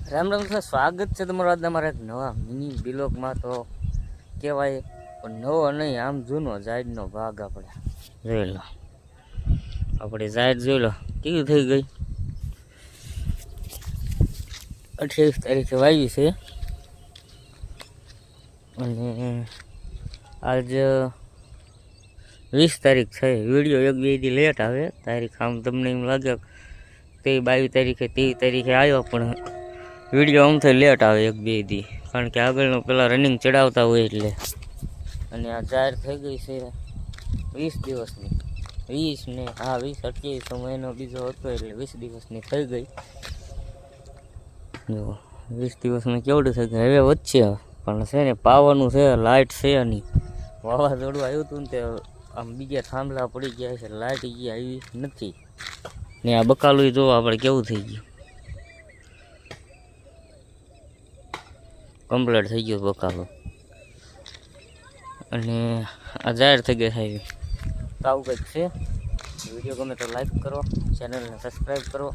Ram Ram sir, સ્વાગત છે તમારું આજના મારા એક નવા મિની બ્લોગમાં. તો કહેવાય પણ નવો નહીં, આમ જૂનો જાહેરનો ભાગ આપણે જોઈ લો. આપણે જાહેર જોઈ લો કેવી થઈ ગઈ. 28 તારીખે વાવી છે અને આજ 20 તારીખ છે. વિડીયો એક બે દી લેટ આવે તારીખ. આમ તમને એમ લાગે તે 22 તારીખે 23 તારીખે આવ્યો, પણ વિડીયો આમ થઈ લેટ આવે એક બે દી, કારણ કે આગળનો પેલા રનિંગ ચડાવતા હોય એટલે. અને આ જાહેર થઈ ગઈ છે 20 દિવસની. 20 ને 28 મહિનો બીજો હતો એટલે 20 દિવસની થઈ ગઈ. જો 20 દિવસમાં કેવડું થઈ ગયું. હવે વચ્ચે પણ છે ને પાવાનું છે, લાઇટ છે નહીં. વાવાઝોડું આવ્યું હતું ને તે આમ બીજા થાંભલા પડી ગયા છે, લાઇટ આવી નથી. ને આ બકાલું જો આપણે કેવું થઈ ગયું, કમ્પ્લીટ થઈ ગયો બકાલો. અને આ જાહેર થઈ ગઈ છે. તો આવું કંઈક છે. વિડીયો ગમે તો લાઈક કરો, ચેનલને સબસ્ક્રાઈબ કરો.